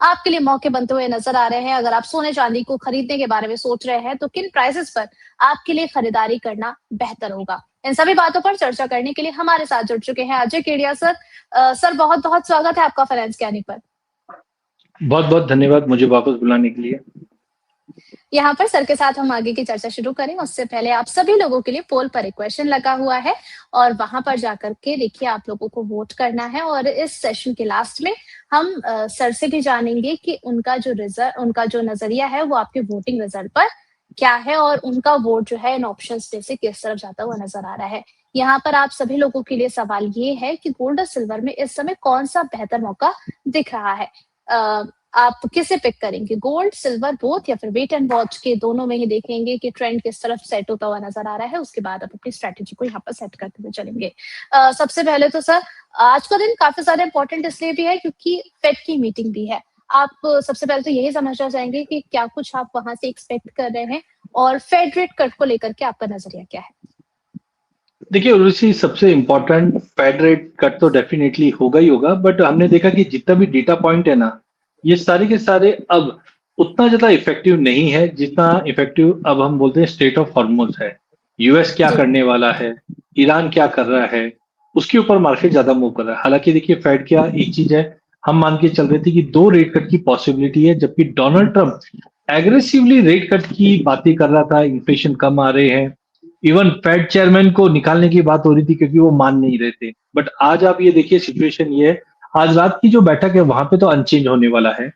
आपके लिए मौके बनते हुए नजर आ रहे हैं? अगर आप सोने चांदी को खरीदने के बारे में सोच रहे हैं तो किन प्राइसेस पर आपके लिए खरीदारी करना बेहतर होगा? इन सभी बातों पर चर्चा करने के लिए हमारे साथ जुड़ चुके हैं अजय केडिया सर। सर, बहुत बहुत स्वागत है आपका फाइनेंस ज्ञानी पर। बहुत बहुत धन्यवाद मुझे वापस बुलाने के लिए। यहाँ पर सर के साथ हम आगे की चर्चा शुरू करें उससे पहले आप सभी लोगों के लिए पोल पर एक क्वेश्चन लगा हुआ है और वहां पर जाकर के देखिए आप लोगों को वोट करना है और इस सेशन के लास्ट में हम सर से भी जानेंगे कि उनका जो नजरिया है वो आपके वोटिंग रिजल्ट पर क्या है और उनका वोट जो है इन ऑप्शंस में से किस तरफ जाता हुआ नजर आ रहा है। यहाँ पर आप सभी लोगों के लिए सवाल ये है कि गोल्ड और सिल्वर में इस समय कौन सा बेहतर मौका दिख रहा है। आप किसे पिक करेंगे, गोल्ड, सिल्वर, बोथ, या फिर वेट एंड वॉच के दोनों में ही देखेंगे कि ट्रेंड किस तरफ सेट होता हुआ नजर आ रहा है। उसके बाद आप अपनी स्ट्रेटेजी को यहाँ पर सेट करते हुए चलेंगे। सबसे पहले तो सर, आज का दिन काफी ज्यादा इंपॉर्टेंट इसलिए भी है क्योंकि फेड की मीटिंग भी है। आप सबसे पहले तो यही समझना चाहेंगे कि क्या कुछ आप वहां से एक्सपेक्ट कर रहे हैं और फेड रेट कट को लेकर के आपका नजरिया क्या है? देखिए उर्वशी, सबसे इम्पोर्टेंट फेड रेट कट तो डेफिनेटली होगा ही होगा, बट हमने देखा कि जितना भी डेटा पॉइंट है ना, ये सारे के सारे अब उतना ज्यादा इफेक्टिव नहीं है जितना इफेक्टिव अब हम बोलते हैं स्टेट ऑफ हॉर्मुज है। यूएस क्या जी। करने वाला है, ईरान क्या कर रहा है, उसके ऊपर मार्केट ज्यादा मूव कर रहा है। हालांकि देखिए फेड क्या एक चीज है, हम मान के चल रहे थे कि 2 रेट कट की पॉसिबिलिटी है, जबकि Donald Trump aggressively rate cut की बातें कर रहा था, इन्फ्लेशन कम आ रहे हैं। इवन फेड चेयरमैन को निकालने की बात हो रही थी क्योंकि वो मान नहीं रहे थे। बट आज आप ये देखिए सिचुएशन ये है, आज रात की जो बैठक है वहां पे तो अनचेंज होने वाला है,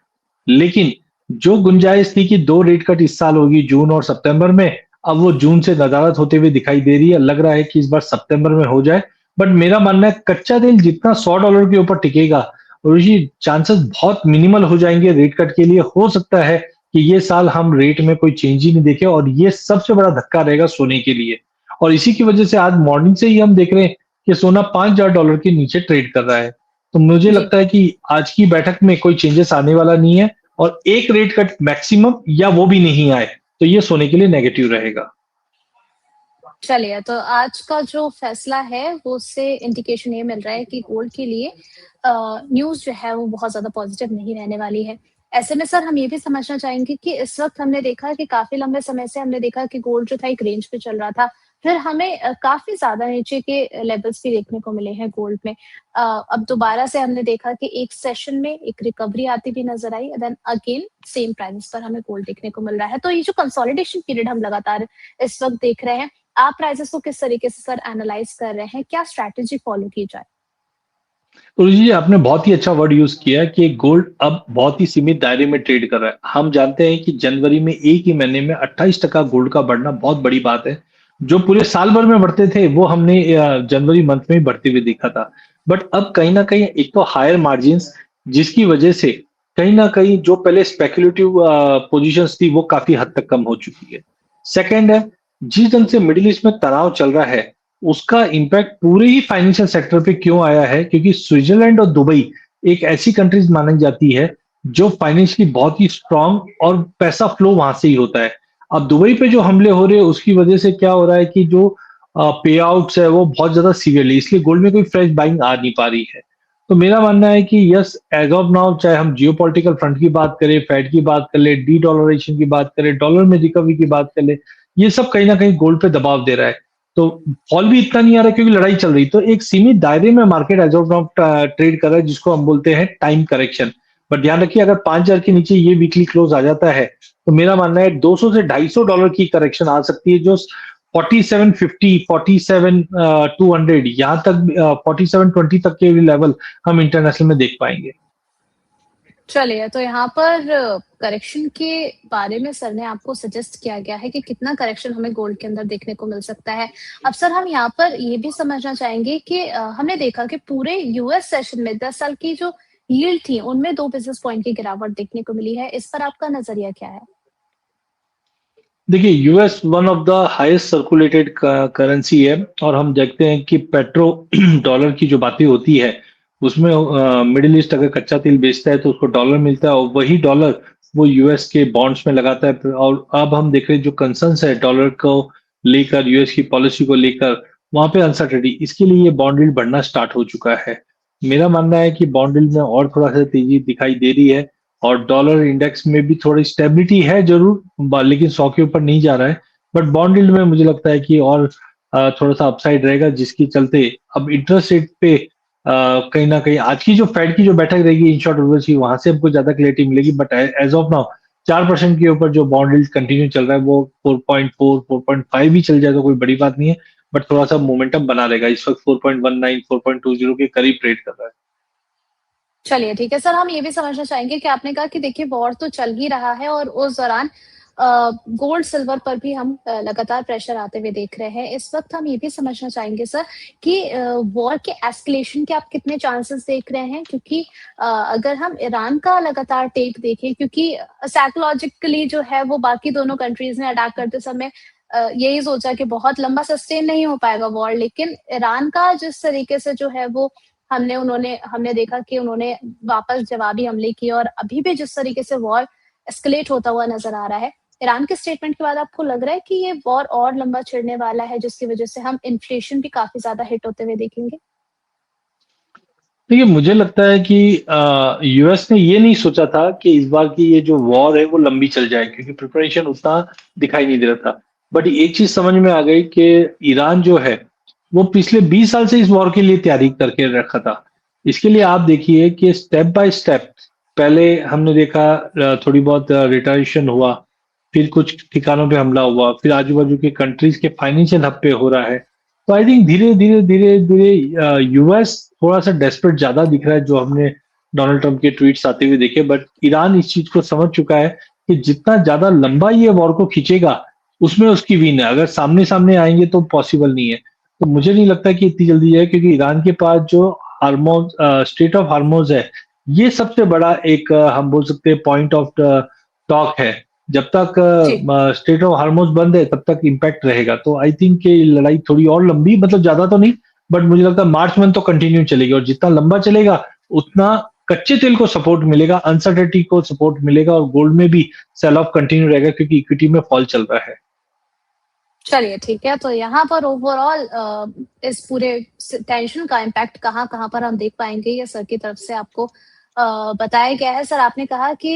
लेकिन जो गुंजाइश थी कि 2 रेट कट इस साल होगी जून और सितंबर में, अब वो जून से नदारद होते हुए दिखाई दे रही है। लग रहा है कि इस बार सितंबर में हो जाए। बट मेरा मानना है कच्चा तेल जितना $100 के ऊपर टिकेगा और ये चांसेस बहुत मिनिमल हो जाएंगे रेट कट के लिए। हो सकता है कि ये साल हम रेट में कोई चेंज ही नहीं देखे और ये सबसे बड़ा धक्का रहेगा सोने के लिए। और इसी की वजह से आज मॉर्निंग से ही हम देख रहे हैं कि सोना $5,000 के नीचे ट्रेड कर रहा है। तो मुझे जी। लगता है कि आज की बैठक में कोई चेंजेस आने वाला नहीं है और एक रेट कट मैक्सिमम या वो भी नहीं आए तो ये सोने के लिए नेगेटिव रहेगा। चलिए, तो आज का जो फैसला है वो उससे इंडिकेशन ये मिल रहा है कि गोल्ड के लिए न्यूज़ जो है वो बहुत ज़्यादा पॉजिटिव नहीं रहने वाली है। ऐसे में सर हम ये भी समझना चाहेंगे कि इस वक़्त हमने देखा कि काफ़ी लंबे समय से हमने देखा कि गोल्ड जो था एक रेंज पे चल रहा था। फिर हमें काफ़ी ज़्यादा नीचे के लेवल्स भी देखने को मिले हैं गोल्ड में। अब दोबारा से हमने देखा कि एक सेशन में एक रिकवरी आती भी नज़र आई, देन अगेन सेम प्राइसेज़ पर हमें गोल्ड देखने को मिल रहा है। तो ये जो कंसोलिडेशन पीरियड हम लगातार इस वक़्त देख रहे हैं, आप प्राइसेस को किस तरीके से सर एनालाइज कर रहे हैं? क्या स्ट्रैटेजी फॉलो की जाए? तो जी आपने बहुत ही अच्छा वर्ड यूज किया कि गोल्ड अब बहुत ही सीमित दायरे में ट्रेड कर रहा है। हम जानते हैं कि जनवरी में एक ही महीने में 28% गोल्ड का बढ़ना बहुत बड़ी बात है। जो पूरे साल भर में बढ़ते थे वो हमने जनवरी मंथ में ही बढ़ते हुए देखा था। बट अब कहीं ना कहीं एक तो हायर मार्जिन, जिसकी वजह से कहीं ना कहीं जो पहले स्पेकुलेटिव पोजीशंस थी वो काफी हद तक कम हो चुकी है। सेकंड है, जिस ढंग से मिडिल ईस्ट में तनाव चल रहा है उसका इम्पैक्ट पूरे ही फाइनेंशियल सेक्टर पे क्यों आया है, क्योंकि स्विट्जरलैंड और दुबई एक ऐसी कंट्रीज मानी जाती है जो फाइनेंशियली बहुत ही स्ट्रांग और पैसा फ्लो वहां से ही होता है। अब दुबई पे जो हमले हो रहे हैं उसकी वजह से क्या हो रहा है कि जो पे आउट्स है वो बहुत ज्यादा सीवियरली, इसलिए गोल्ड में कोई फ्रेश बाइंग आ नहीं पा रही है। तो मेरा मानना है कि यस, एज ऑफ नाउ चाहे हम जियोपॉलिटिकल फ्रंट की बात करें, फेड की बात कर ले, डी डॉलराइजेशन की बात करें, डॉलर में रिकवरी की बात कर ले, ये सब कहीं ना कहीं गोल्ड पे दबाव दे रहा है। तो फॉल भी इतना नहीं आ रहा क्योंकि लड़ाई चल रही, तो एक सीमित दायरे में market as of now trade कर रहा है, जिसको हम बोलते हैं टाइम करेक्शन। बट ध्यान रखिए अगर 5,000 के नीचे ये वीकली क्लोज आ जाता है तो मेरा मानना है 200 से $250 की करेक्शन आ सकती है, जो 4750, 47,200, यहाँ तक 4720 तक के लेवल हम इंटरनेशनल में देख पाएंगे। चलिए, तो यहाँ पर करेक्शन के बारे में सर ने आपको सजेस्ट किया गया है कि कितना करेक्शन हमें गोल्ड के अंदर देखने को मिल सकता है। अब सर हम यहाँ पर ये भी समझना चाहेंगे कि हमने देखा कि पूरे यूएस सेशन में 10 साल की जो यील्ड थी उनमें 2 बेसिस पॉइंट की गिरावट देखने को मिली है। इस पर आपका नजरिया क्या है? देखिए US one of the highest circulated currency है और हम देखते हैं कि पेट्रो डॉलर की जो बातें होती है उसमें मिडिल ईस्ट अगर कच्चा तेल बेचता है तो उसको डॉलर मिलता है और वही डॉलर वो यूएस के बॉन्ड्स में लगाता है। और अब हम देख रहे हैं जो कंसर्न्स है डॉलर को लेकर, यूएस की पॉलिसी को लेकर, वहां पे अनसर्टेनिटी, इसके लिए ये बॉन्ड यील्ड बढ़ना स्टार्ट हो चुका है। मेरा मानना है कि बॉन्ड यील्ड में और थोड़ा सा तेजी दिखाई दे रही है और डॉलर इंडेक्स में भी थोड़ी स्टेबिलिटी है जरूर, लेकिन 100 के ऊपर नहीं जा रहा है। बट बॉन्ड यील्ड में मुझे लगता है कि और थोड़ा सा अपसाइड रहेगा, जिसकी चलते अब इंटरेस्ट रेट पे कहीं ना कहीं आज की जो फेड की जो बैठक रहेगी इन शॉर्ट की, वहां से हमको ज्यादा क्लियरिटी मिलेगी। बट एज ऑफ नाउ 4% के ऊपर जो बॉन्ड यील्ड कंटिन्यू चल रहा है वो 4.4 4.5 भी चल जाए तो कोई बड़ी बात नहीं है। बट थोड़ा सा मोमेंटम बना रहेगा। इस वक्त 4.19 4.20 के करीब ट्रेड कर रहा है। चलिए ठीक है सर, हम ये भी समझना चाहेंगे कि आपने कहा कि देखिए वॉर तो चल ही रहा है और उस दौरान गोल्ड सिल्वर पर भी हम लगातार प्रेशर आते हुए देख रहे हैं। इस वक्त हम ये भी समझना चाहेंगे सर कि वॉर के एस्केलेशन के आप कितने चांसेस देख रहे हैं, क्योंकि अगर हम ईरान का लगातार टेक देखें, क्योंकि साइकोलॉजिकली जो है वो बाकी दोनों कंट्रीज ने अटैक करते समय यही सोचा कि बहुत लंबा सस्टेन नहीं हो पाएगा वॉर, लेकिन ईरान का जिस तरीके से जो है वो हमने देखा कि उन्होंने वापस जवाबी हमले किए और अभी भी जिस तरीके से वॉर एस्केलेट होता हुआ नजर आ रहा है, ईरान के स्टेटमेंट के बाद आपको लग रहा है कि ये वॉर और लंबा छिड़ने वाला है, जिसकी वजह से हम इन्फ्लेशन भी काफी ज्यादा हिट होते हुए देखेंगे? देखिए, मुझे लगता है कि यूएस ने ये नहीं सोचा था कि इस बार की ये जो वॉर है वो लंबी चल जाए, क्योंकि प्रिपरेशन उतना दिखाई नहीं दे रहा था। बट एक चीज समझ में आ गई कि ईरान जो है वो पिछले 20 साल से इस वॉर के लिए तैयारी करके रखा था। इसके लिए आप देखिए कि स्टेप बाय स्टेप पहले हमने देखा थोड़ी बहुत रिटायरेशन हुआ, फिर कुछ ठिकानों पे हमला हुआ, फिर आजू बाजू के कंट्रीज के फाइनेंशियल हब पे हो रहा है। तो आई थिंक धीरे धीरे धीरे धीरे यूएस थोड़ा सा डेस्परेट ज्यादा दिख रहा है, जो हमने डोनाल्ड ट्रंप के ट्वीट्स आते हुए देखे। बट ईरान इस चीज को समझ चुका है कि जितना ज्यादा लंबा ये वॉर को खींचेगा उसमें उसकी विन है। अगर सामने सामने आएंगे तो पॉसिबल नहीं है। तो मुझे नहीं लगता कि इतनी जल्दी है, क्योंकि ईरान के पास जो हार्मोज स्टेट ऑफ हार्मोज है, ये सबसे बड़ा एक हम बोल सकते हैं पॉइंट ऑफ टॉक है। जब तक जी। स्टेट ऑफ हार्मोज बंद है तब तक इम्पैक्ट रहेगा। तो आई थिंक कि लड़ाई थोड़ी और लंबी, मतलब ज्यादा तो नहीं, बट मुझे लगता है मार्च मंथ तो कंटिन्यू चलेगी। और जितना लंबा चलेगा उतना कच्चे तेल को सपोर्ट मिलेगा, अनसर्टेनिटी को सपोर्ट मिलेगा, और गोल्ड में भी सेल ऑफ कंटिन्यू रहेगा, क्योंकि इक्विटी में फॉल चल रहा है। चलिए ठीक है, तो यहाँ पर ओवरऑल इस पूरे टेंशन का इम्पैक्ट कहाँ कहाँ पर हम देख पाएंगे, ये सर की तरफ से आपको बताया गया है। सर आपने कहा कि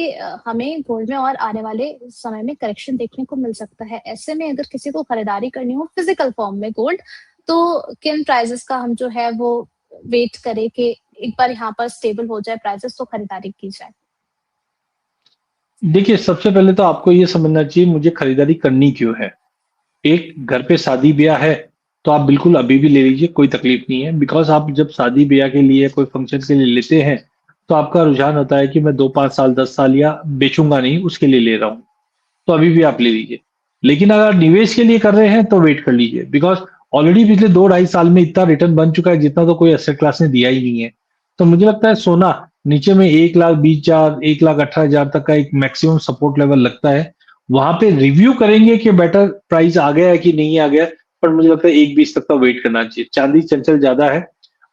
हमें गोल्ड में और आने वाले समय में करेक्शन देखने को मिल सकता है। ऐसे में अगर किसी को खरीदारी करनी हो फिजिकल फॉर्म में गोल्ड, तो किन प्राइजेस का हम जो है वो वेट करें कि एक बार यहाँ पर स्टेबल हो जाए प्राइजेस तो खरीदारी की जाए? देखिए, सबसे पहले तो आपको ये समझना चाहिए मुझे खरीदारी करनी क्यों है। एक घर पे शादी ब्याह है तो आप बिल्कुल अभी भी ले लीजिए, कोई तकलीफ नहीं है। बिकॉज आप जब शादी ब्याह के लिए कोई फंक्शन के लिए लेते हैं तो आपका रुझान होता है कि मैं 2 5 साल 10 साल या बेचूंगा नहीं, उसके लिए ले रहा हूँ। तो अभी भी आप ले लीजिए। लेकिन अगर निवेश के लिए कर रहे हैं तो वेट कर लीजिए, बिकॉज ऑलरेडी पिछले 2 2.5 साल में इतना रिटर्न बन चुका है जितना तो कोई एसेट क्लास ने दिया ही नहीं है। तो मुझे लगता है सोना नीचे में 1,20,000 1,18,000 तक का एक मैक्सिमम सपोर्ट लेवल लगता है। वहां पे रिव्यू करेंगे कि बेटर प्राइस आ गया है कि नहीं आ गया, पर मुझे लगता है 1,20 तक का वेट करना चाहिए। चांदी चंचल ज्यादा है,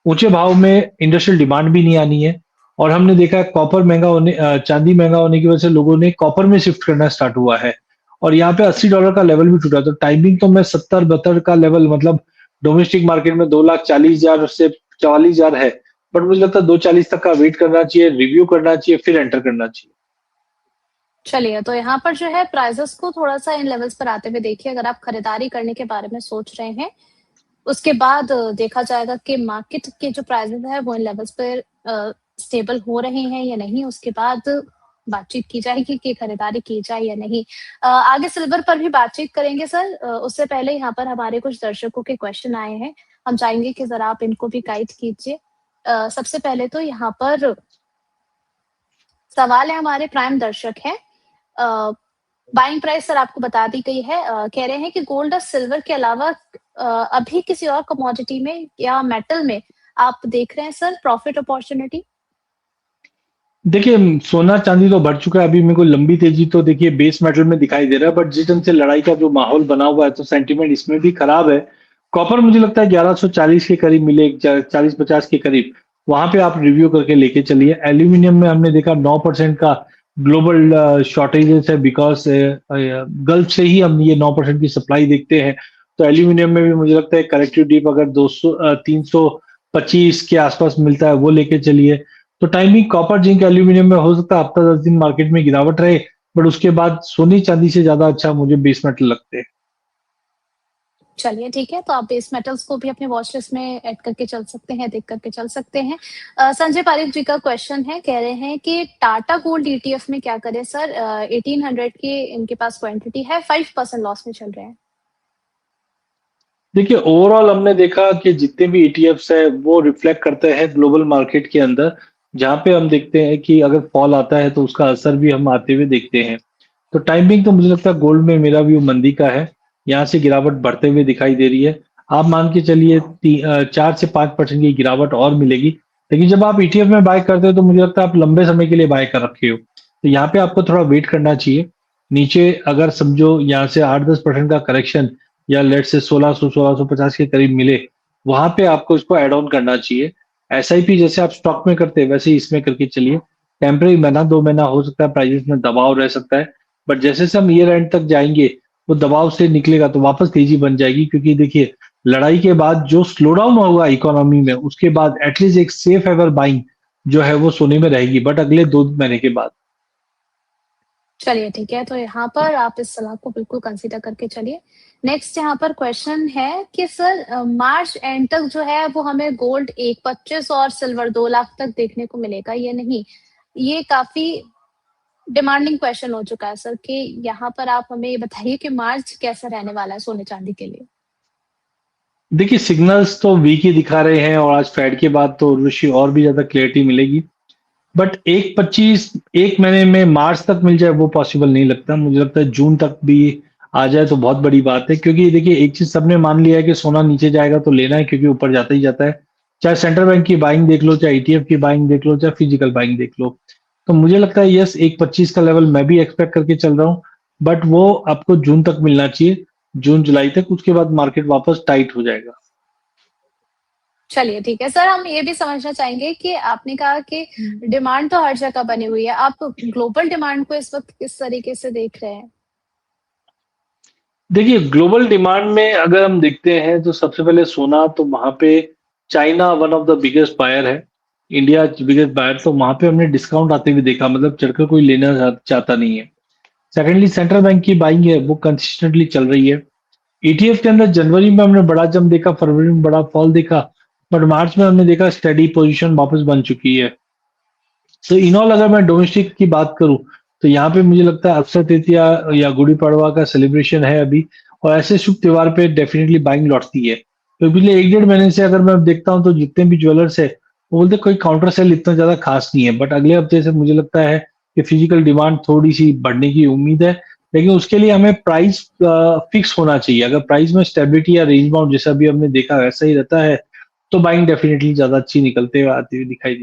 ऊंचे भाव में इंडस्ट्रियल डिमांड भी नहीं आनी है। और हमने देखा है कॉपर महंगा होने चांदी महंगा होने की वजह से लोगों ने कॉपर में शिफ्ट करना स्टार्ट हुआ है। और यहाँ पे $80 का लेवल भी टूटा। तो टाइमिंग तो मैं 70 72 का लेवल, मतलब डोमेस्टिक मार्केट में 2,40,000 से 44,000 है। बट मुझे लगता है 2,40 तक का वेट करना चाहिए, रिव्यू करना चाहिए, फिर एंटर करना चाहिए। चलिए, तो यहाँ पर जो है प्राइसेस को थोड़ा-सा इन लेवल्स पर आते हुए देखिए, अगर आप खरीदारी करने के बारे में सोच रहे हैं, उसके बाद देखा जाएगा कि मार्केट के जो प्राइसेस हैं वो इन लेवल्स पर स्टेबल हो रहे हैं या नहीं, उसके बाद बातचीत की जाएगी कि खरीदारी की जाए या नहीं। आगे सिल्वर पर भी बातचीत करेंगे सर, उससे पहले यहाँ पर हमारे कुछ दर्शकों के क्वेश्चन आए हैं, हम चाहेंगे कि ज़रा आप इनको भी गाइड कीजिए। सबसे पहले तो यहाँ पर सवाल है, हमारे प्राइम दर्शक हैं, बाइंग प्राइस सर आपको बता दी गई है। कह रहे हैं कि गोल्ड और सिल्वर के अलावा अभी किसी और कमोडिटी में या मेटल में आप देख रहे हैं सर प्रॉफिट अपॉर्चुनिटी? देखिए, सोना चांदी तो बढ़ चुका है। अभी मेरे को लंबी तेजी तो देखिए बेस मेटल में दिखाई दे रहा है, बट जिस ढंग से लड़ाई का जो माहौल बना हुआ है तो सेंटीमेंट इसमें भी खराब है। कॉपर मुझे लगता है 1140 के करीब मिले, 40 50 के करीब। वहां पे आप रिव्यू करके लेके चलिए। एल्यूमिनियम में हमने देखा 9% का ग्लोबल शॉर्टेजेस है, बिकॉज गल्फ से ही हम ये 9% की सप्लाई देखते हैं। तो एल्यूमिनियम में भी मुझे लगता है करेक्टिव डीप अगर 200 325 के आसपास मिलता है वो लेके चलिए। तो टाइमिंग कॉपर, जिंक, एल्यूमिनियम में हो सकता है हफ्ता 10 दिन मार्केट में गिरावट रहे, बट उसके बाद सोने चांदी से ज्यादा अच्छा मुझे बेस मेटल लगते हैं। चलिए ठीक है, तो आप बेस मेटल्स को भी अपने वॉच लिस्ट में ऐड करके चल सकते हैं, देख करके चल सकते हैं। संजय पारिक जी का क्वेश्चन है, कह रहे हैं कि टाटा गोल्ड ईटीएफ में क्या करें सर? 1800 की इनके पास क्वांटिटी है, 5% लॉस में चल रहे हैं। देखिए, ओवरऑल हमने देखा कि जितने भी ईटीएफ्स है वो रिफ्लेक्ट करते हैं ग्लोबल मार्केट के अंदर, जहां पे हम देखते हैं कि अगर फॉल आता है तो उसका असर भी हम आते हुए देखते हैं। तो टाइमिंग तो मुझे लगता है गोल्ड में मेरा व्यू मंदी का है, यहाँ से गिरावट बढ़ते हुए दिखाई दे रही है। आप मान के चलिए 4 से 5% की गिरावट और मिलेगी। लेकिन जब आप ईटीएफ में बाय करते हो तो मुझे लगता है आप लंबे समय के लिए बाय कर रखे हो, तो यहाँ पे आपको थोड़ा वेट करना चाहिए। नीचे अगर समझो यहाँ से 8-10% का करेक्शन या लेट से 1600-1650 के करीब मिले, वहां पे आपको इसको ऐड ऑन करना चाहिए। एसआईपी जैसे आप स्टॉक में करते हैं वैसे ही इसमें करके चलिए। टेम्पररी महीना 2 महीना हो सकता है प्राइसेस में दबाव रह सकता है, बट जैसे से हम ईयर एंड तक जाएंगे वो दबाव से निकलेगा तो वापस तेजी बन जाएगी, क्योंकि देखिए लड़ाई के बाद जो स्लो डाउन होगा इकोनॉमी में उसके बाद एटलीस्ट एक सेफ एवर बाइंग जो है वो सोने में रहेगी, बट अगले 2 महीने के बाद। चलिए ठीक है, तो यहाँ पर आप इस सलाह को बिल्कुल कंसीडर करके चलिए। नेक्स्ट यहाँ पर क्वेश्चन है कि सर मार्च एंड तक जो है वो हमें गोल्ड 1.25 और सिल्वर 2 लाख तक देखने को मिलेगा या नहीं? ये काफी डिमांडिंग क्वेश्चन हो चुका है सर, कि यहाँ पर आप हमें ये बताइए कि मार्च कैसा रहने वाला है सोने चांदी के लिए? देखिए, सिग्नल्स तो वीक ही दिखा रहे हैं और आज फेड के बाद तो ऋषि और भी ज्यादा क्लियरिटी मिलेगी, बट 1.25 1 महीने में मार्च तक मिल जाए वो पॉसिबल नहीं लगता। मुझे लगता है जून तक भी आ जाए तो बहुत बड़ी बात है, क्योंकि देखिए एक चीज सबने मान लिया है कि सोना नीचे जाएगा तो लेना है, क्योंकि ऊपर जाता ही जाता है। चाहे सेंट्रल बैंक की बाइंग देख लो, चाहे ईटीएफ की बाइंग देख लो, चाहे फिजिकल बाइंग देख लो। तो मुझे लगता है यस, 1.25 का लेवल मैं भी एक्सपेक्ट करके चल रहा हूँ, बट वो आपको जून तक मिलना चाहिए, जून जुलाई तक। उसके बाद मार्केट वापस टाइट हो जाएगा। चलिए ठीक है सर, हम ये भी समझना चाहेंगे कि आपने कहा कि डिमांड तो हर जगह बनी हुई है, आप ग्लोबल डिमांड को इस वक्त किस तरीके से देख रहे हैं? देखिए, ग्लोबल डिमांड में अगर हम देखते हैं तो सबसे पहले सोना, तो वहां पे China one of the biggest buyer है, इंडिया बिगेस्ट बायर, तो वहां पे हमने डिस्काउंट आते हुए देखा, मतलब चढ़कर कोई लेना चाहता नहीं है। सेकेंडली सेंट्रल बैंक की बाइंग है वो कंसिस्टेंटली चल रही है। ईटीएफ के अंदर जनवरी में हमने बड़ा जंप देखा, फरवरी में बड़ा फॉल देखा, बट मार्च में हमने देखा स्टेडी पोजीशन वापस बन चुकी है। तो इन ऑल अगर मैं डोमेस्टिक की बात करूं तो यहाँ पे मुझे लगता है अक्षय तृतीया या गुड़ी पड़वा का सेलिब्रेशन है अभी, और ऐसे शुभ त्योहार पे डेफिनेटली बाइंग लौटती है। तो पिछले 1-1.5 महीने से अगर मैं देखता हूँ तो जितने भी ज्वेलर्स है वो बोलते हैं कोई काउंटर सेल इतना ज्यादा खास नहीं है, बट अगले हफ्ते से मुझे लगता है कि फिजिकल डिमांड थोड़ी सी बढ़ने की उम्मीद है। लेकिन उसके लिए हमें प्राइस फिक्स होना चाहिए। अगर प्राइस में स्टेबिलिटी या रेंज बाउंड जैसा भी हमने देखा वैसा ही रहता है तो बाइंग डेफिनेटली ज्यादा अच्छी निकलते हुए आती हुई दिखाई दी।